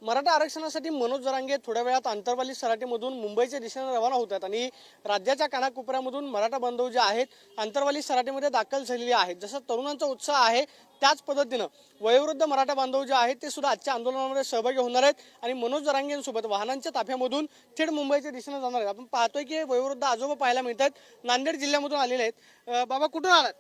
मराठा आरक्षणासाठी मनोज जरांगे थोड्या वेळात आंतरवाली सराटीमधून मुंबईच्या दिशेने रवाना होतात आणि राज्याच्या कानाकोपऱ्यामधून मराठा बांधव जे आहेत आंतरवाली सराटीमध्ये दाखल झालेले आहेत. जसं तरुणांचा उत्साह आहे त्याच पद्धतीनं वयोवृद्ध मराठा बांधव जे आहेत ते सुद्धा आजच्या आंदोलनामध्ये सहभागी होणार आहेत आणि मनोज जरांगेंसोबत वाहनांच्या ताफ्यामधून थेट मुंबईच्या दिशेने जाणार आहेत. आपण पाहतोय की वयोवृद्ध आजोबा पाहायला मिळतात, नांदेड जिल्ह्यामधून आलेले आहेत. बाबा कुठून आलात?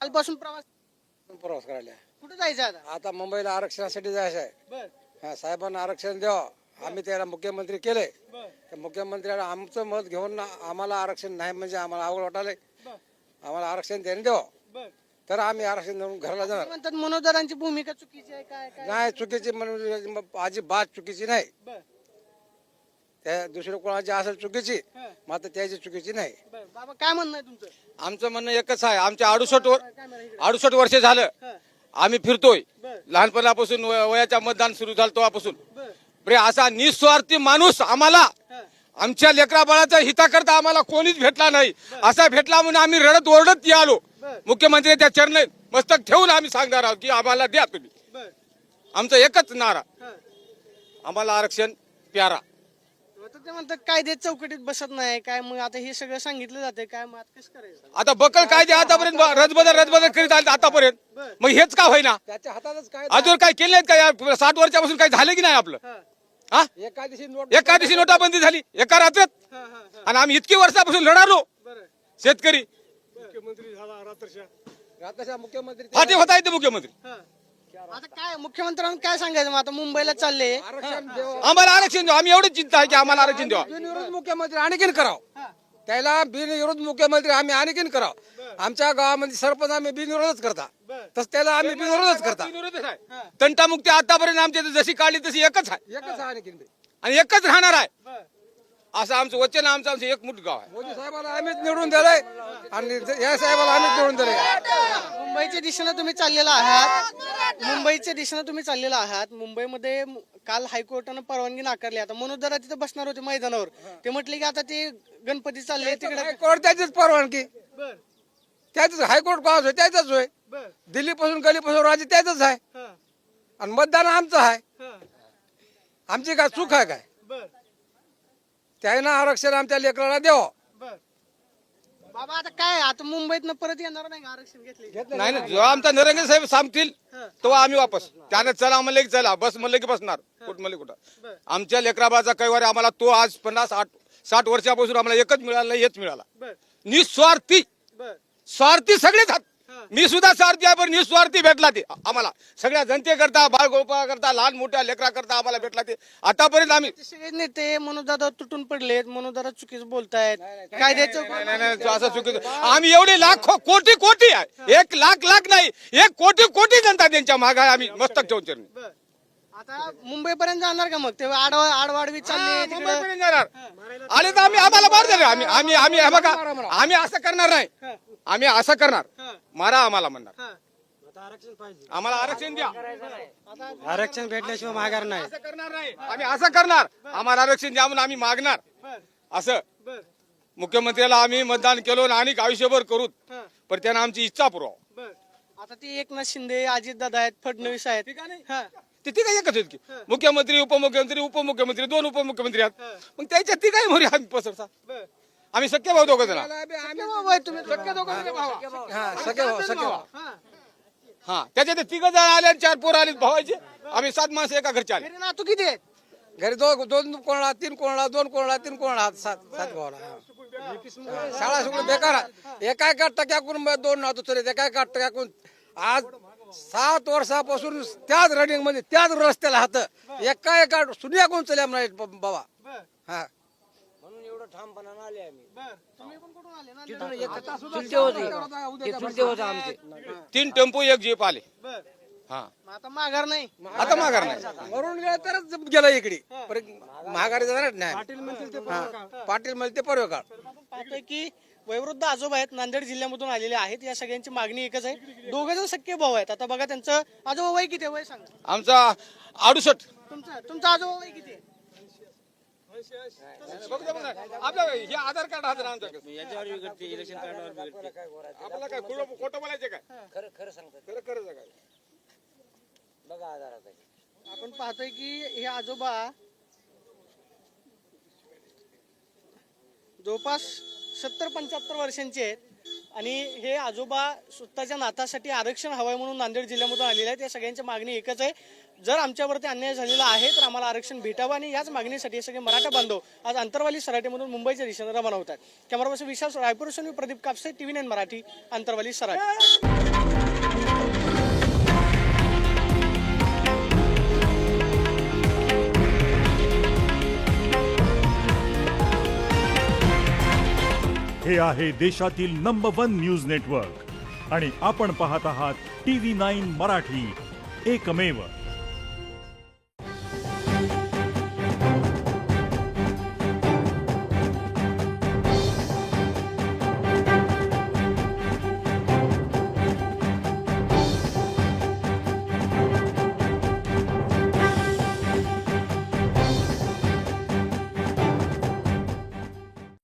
कालपासून प्रवास करायला कुठे जायचं आता? आता मुंबईला आरक्षणासाठी जायचं आहे. बर साहेबांना आरक्षण द्यावं. आम्ही त्याला मुख्यमंत्री केले. बर तर मुख्यमंत्र्याला आमचं मत घेऊन आम्हाला आरक्षण नाही म्हणजे आम्हाला अवघड वाटायलंय. बर आम्हाला आरक्षण त्याने द्यावं बर तर आम्ही आरक्षण देऊन घराला जाणार. म्हणतात मनोज जरांची भूमिका चुकीची आहे काय काय? नाही चुकीची म्हणजे अजिबात चुकीची नाही. बर त्या दुसऱ्या कोणाची असेल चुकीची हं. मात्र त्याची चुकीची नाही. बर बाबा काय म्हणणं आहे तुमचं? आमचं म्हणणं एकच आहे. आमच्या 68 काय वर्ष झालं हं. आम्ही फिरतोय. बर लहानपणापासून वयाच्या मतदान सुरू झालं तेव्हापासून. बर बरे असा निस्वार्थी माणूस आम्हाला हं. आमच्या लेकरा बाळाच्या हिताकरता आम्हाला कोणीच भेटला नाही. असा भेटला म्हणून आम्ही रडत ओरडत आलो. बर मुख्यमंत्र्यांच्या चरणी मस्तक ठेवून आम्ही सांगणार आहोत की आम्हाला द्या तुम्ही. बर आमचं एकच नारा, हं. आम्हाला आरक्षण प्यारा. आता ते म्हणतात कायदे चौकटीत बसत नाही काय, मग आता हे सगळं सांगितलं जाते काय, मग आता कसं करायचं? आता बकल कायदे आतापर्यंत रद्दबदल करीत आले आतापर्यंत. बर मग हेच का होईना? त्याच्या हातातच काय अजून काय केले नाहीत का? या 60 वर्षापासून काही झालं की नाही आपलं? हं. हा, एका दिवशी नोट एका दिवशी नोटाबंदी झाली एका रात्रात. हं, हं, हं. आणि आम्ही इतकी वर्षापासून लढालो बरं शेतकरी. रात्रीच्या मुख्यमंत्री फाटे होता येते मुख्यमंत्री. हं. आता काय मुख्यमंत्र्यांना काय सांगायचं मग? आता मुंबईला चालले. आरक्षण द्यावं. आम्हाला आरक्षण द्या. आम्ही एवढी चिंता आहे की आम्हाला आरक्षण द्यावा. बिनविरोध मुख्यमंत्री आणखीन करावं. हं. त्याला बिनविरोध मुख्यमंत्री आम्ही आणखीन करावं. आमच्या गावामध्ये सरपंच आम्ही बिनविरोधच करता, बर तस त्याला आम्ही बिनविरोधच करता. विरोधच आहे. हं. तंटामुक्ती आतापर्यंत आमच्या इथे जशी काढली तशी एकच आहे एकच आहे आणखीन ते. आणि एकच राहणार आहे. बर असं आमचं वचन, आमचं एक मोठं गाव आहे. मोदी साहेबाला आम्हीच निवडून दिलंय आणि या साहेबाला आम्हीच निवडून दिलंय. मुंबईच्या दिशेनं तुम्ही चाललेला आहात. मुंबईच्या दिशेनं तुम्ही चाललेला आहात. मुंबईमध्ये काल हायकोर्टानं परवानगी नाकारली. आता मनोज जरा तिथे बसणार होते मैदानावर. ते म्हटले की आता ते गणपती चालले तिकडे. हायकोर्ट त्याचीच परवानगी, बर त्याच हायकोर्ट कोणाच होय त्याच होय. बर दिल्लीपासून गलीपासून राज्य त्याच आहे हं. आणि मतदान आमचं आहे. हं. आमची काय चूक आहे काय? बर त्यानं आरक्षण आमच्या लेकराला द्यावं. बर बाबा आता काय, आता मुंबईतनं परत येणार नाही का आरक्षण घेतले? नाही ना, जेव्हा आमचा नरंगे साहेब सांगतील हं. तेव्हा आम्ही वापस. त्यानं चला म्हणलं की चला, बस म्हणलं की बसणार. कुठं म्हणलं कुठं. बर आमच्या लेकराबाचा कैवारी आम्हाला तो आज 50-60 वर्षापासून आम्हाला एकच मिळालं नाही, हेच मिळाला. बर निस्वार्थी. बर स्वार्थी सगळेच आहात. हं. मी सुद्धा स्वार्थी आहे पण निस्वार्थी भेटला ते आम्हाला. सगळ्या जनतेकरता, बाळगोपाळ करता, लहान मोठ्या लेकरा करता आम्हाला भेटला ते. आतापर्यंत आम्ही ते सगळे नेते मनोज दादा तुटून पडलेत. मनोज दादा चुकीचं बोलतायत. कायद्याचं नाही, नाही, असं चुकीचं. आम्ही एवढे लाखो कोटी कोटी आहे. 1 लाख नाही, 1 कोटी जनता त्यांच्या मागे आहे. आम्ही मस्तक ठेवून चरणी. बर आता मुंबईपर्यंत जाणार का मग? तेव्हा आडवाडवी चालले तिकडे. मुंबईपर्यंत जाणार. आले तर आम्हाला मार देणार. आम्ही हे बघा, आम्ही असं करणार नाही. हं. आम्ही असं करणार, हं. मारा आम्हाला म्हणणार. हं. आम्हाला आरक्षण द्या. आरक्षण भेटल्याशिवाय माघार नाही. असं करणार नाही. आम्ही असं करणार, आम्हाला आरक्षण द्या म्हणून आम्ही मागणार. बर असं बर मुख्यमंत्र्याला आम्ही मतदान केलो आणि आयुष्यभर करू, हं. पण त्यानं आमची इच्छा पुरवा. बर आता ते एकनाथ शिंदे, अजित दादा आहेत, फडणवीस आहेत. हं. ते काय एकच आहेत की मुख्यमंत्री, उपमुख्यमंत्री 2 उपमुख्यमंत्री आहेत. हं. मग त्याच्या ती काय मोरी आम्ही पसरता. बर आम्ही सख्य भाऊ दोघं जण. सख्खे भाऊ आहे तुम्ही. सख्य दोघं जण भाऊ. हा सगळे भाऊ. हं. हा, त्याच्यात 3 जण आले आणि 4 पोरं आली भावायचे. आम्ही 7 माणसं एका घरचे आले. घरी नातू किती आहेत? घरी दोन कोणाला, 3 कोणाला, 2 कोणाला, 3 कोणाला, 7 भावाला. शाळा सगळं बेकार आहे. एका टक्क्याकडून 2 नातू चले, एका टक्क्याकडून आज 7 वर्षापासून त्याच रनिंग मध्ये त्याच रस्त्याला हात एका सुनिया कोण चल्या नाही बाबा. बर हा म्हणून एवढं ठामपणानं आले आम्ही. बर तुम्ही पण कुठून आले ना? चुलते होते, एक चुलते होते आमचे. 3 टेम्पो 1 जीप आले. बर हा, मग आता माघार नाही. आता माघार नाही. मरून गेला तरच गेला इकडे महागारी जाणार नाही. पाटील म्हणते परवा काळ. तर आपण पाहतोय की वयोवृद्ध आजोबा आहेत, नांदेड जिल्ह्यामधून आलेले आहेत. या सगळ्यांची मागणी एकच आहे. 2 जण सख्खे भाऊ आहेत. आता बघा त्यांचं आजोबा वय किती आहे? वय सांगा. आमचा 68. तुमचं आजोबा वय किती आहे? आपलं हे आधार कार्ड हात आमच्याकडे. याच्यावर बिघडते, इलेक्शन कार्डावर बिघडते. आपल्याला काय खोटं बोलायचं काय? खरं खरं सांगतात. खरं काय? 10,000 आहे. आपण पाहतोय की हे आजोबा जवळपास 70-75 वर्षांचे आहेत आणि हे आजोबा स्वतःच्या नातासाठी आरक्षण हवंय म्हणून नांदेड जिल्ह्यामधून आलेले आहेत. या सगळ्यांची मागणी एकच आहे, जर आमच्यावरती अन्याय झालेला आहे तर आम्हाला आरक्षण भेटावं आणि याच मागणीसाठी हे सगळे मराठा बांधव आज अंतरवाली सराटीमधून मुंबईच्या दिशेने रवाना होत आहेत. कॅमेरा पर्सन विशाल रायपूरसून मी प्रदीप कापसे, TV9 मराठी, अंतरवाली सराटी. हे आहे देशातील नंबर 1 न्यूज नेटवर्क आणि आपण पाहत आहात TV9 मराठी, एकमेव.